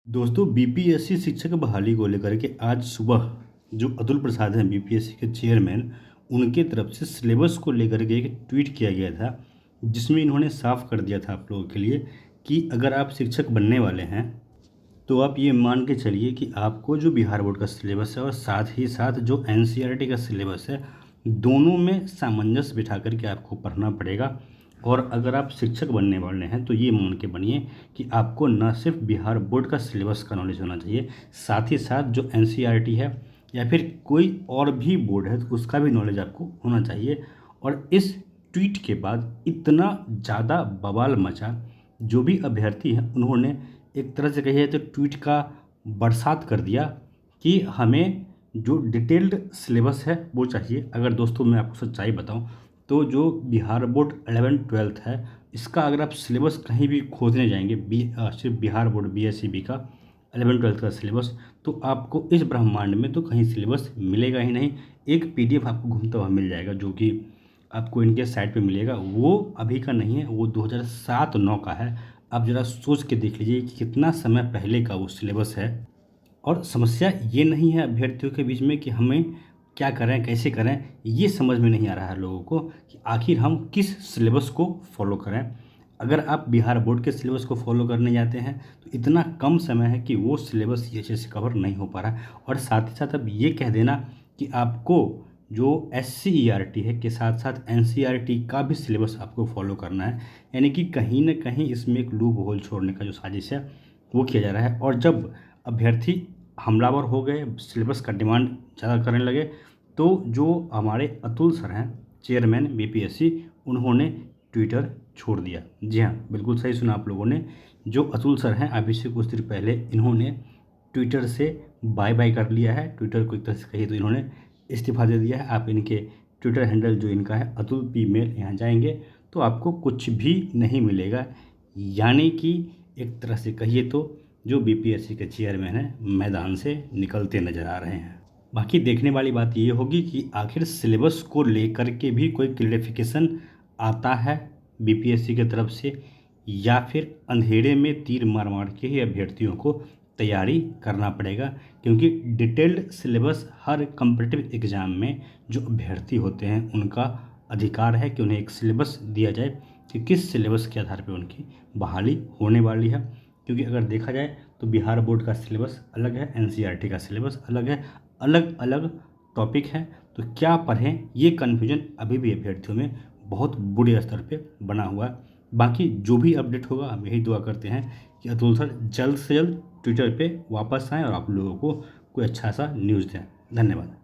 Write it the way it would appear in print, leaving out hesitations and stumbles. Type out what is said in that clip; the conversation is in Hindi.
दोस्तों बीपीएससी शिक्षक बहाली को लेकर के आज सुबह जो अतुल प्रसाद हैं बीपीएससी के चेयरमैन उनके तरफ से सिलेबस को लेकर के एक ट्वीट किया गया था जिसमें इन्होंने साफ कर दिया था आप लोगों के लिए कि अगर आप शिक्षक बनने वाले हैं तो आप ये मान के चलिए कि आपको जो बिहार बोर्ड का सिलेबस है और साथ ही साथ जो एनसीईआरटी का सिलेबस है दोनों में सामंजस्य बिठा करके आपको पढ़ना पड़ेगा। और अगर आप शिक्षक बनने वाले हैं तो ये मान के बनिए कि आपको न सिर्फ बिहार बोर्ड का सिलेबस का नॉलेज होना चाहिए, साथ ही साथ जो एनसीईआरटी है या फिर कोई और भी बोर्ड है तो उसका भी नॉलेज आपको होना चाहिए। और इस ट्वीट के बाद इतना ज़्यादा बवाल मचा, जो भी अभ्यर्थी हैं उन्होंने एक तरह से कहिए तो ट्वीट का बरसात कर दिया कि हमें जो डिटेल्ड सिलेबस है वो चाहिए। अगर दोस्तों मैं आपको सच्चाई बताऊं तो जो बिहार बोर्ड 11th-12th है इसका अगर आप सिलेबस कहीं भी खोजने जाएंगे सिर्फ बिहार बोर्ड बीएसईबी का 11th-12th का सिलेबस तो आपको इस ब्रह्मांड में तो कहीं सिलेबस मिलेगा ही नहीं। एक पीडीएफ आपको घूमता हुआ मिल जाएगा जो कि आपको इनके साइट पे मिलेगा, वो अभी का नहीं है, वो 2007-9 का है। आप ज़रा सोच के देख लीजिए कि कितना समय पहले का वो सिलेबस है। और समस्या ये नहीं है अभ्यर्थियों के बीच में कि हमें क्या करें कैसे करें, ये समझ में नहीं आ रहा है लोगों को कि आखिर हम किस सिलेबस को फॉलो करें। अगर आप बिहार बोर्ड के सिलेबस को फॉलो करने जाते हैं तो इतना कम समय है कि वो सिलेबस ये अच्छे से कवर नहीं हो पा रहा है। और साथ ही साथ अब ये कह देना कि आपको जो एससीईआरटी है के साथ साथ एनसीईआरटी का भी सिलेबस आपको फॉलो करना है, यानी कि कहीं ना कहीं इसमें एक लूप होल छोड़ने का जो साजिश है वो किया जा रहा है। और जब अभ्यर्थी हमलावर हो गए, सिलेबस का डिमांड ज़्यादा करने लगे, तो जो हमारे अतुल सर हैं चेयरमैन बीपीएससी, उन्होंने ट्विटर छोड़ दिया। जी हाँ, बिल्कुल सही सुना आप लोगों ने। जो अतुल सर हैं अभी से कुछ देर पहले इन्होंने ट्विटर से बाय बाय कर लिया है। ट्विटर को एक तरह से कहिए तो इन्होंने इस्तीफा दे दिया है। आप इनके ट्विटर हैंडल जो इनका है अतुल पी मेल, यहाँ जाएंगे तो आपको कुछ भी नहीं मिलेगा। यानी कि एक तरह से कहिए तो जो बीपीएससी के चेयरमैन हैं मैदान से निकलते नज़र आ रहे हैं। बाकी देखने वाली बात ये होगी कि आखिर सिलेबस को लेकर के भी कोई क्लैरिफिकेशन आता है बीपीएससी की तरफ से, या फिर अंधेरे में तीर मार मार के ही अभ्यर्थियों को तैयारी करना पड़ेगा। क्योंकि डिटेल्ड सिलेबस हर कम्पिटिटिव एग्ज़ाम में जो अभ्यर्थी होते हैं उनका अधिकार है कि उन्हें एक सिलेबस दिया जाए कि किस सिलेबस के आधार पर उनकी बहाली होने वाली है। क्योंकि अगर देखा जाए तो बिहार बोर्ड का सिलेबस अलग है, एनसीईआरटी का सिलेबस अलग है, अलग अलग टॉपिक है। तो क्या पढ़ें, ये कन्फ्यूजन अभी भी अभ्यर्थियों में बहुत बुरे स्तर पे बना हुआ है। बाकी जो भी अपडेट होगा हम यही दुआ करते हैं कि अतुल सर जल्द से जल्द ट्विटर पे वापस आएँ और आप लोगों को कोई अच्छा सा न्यूज़ दें। धन्यवाद।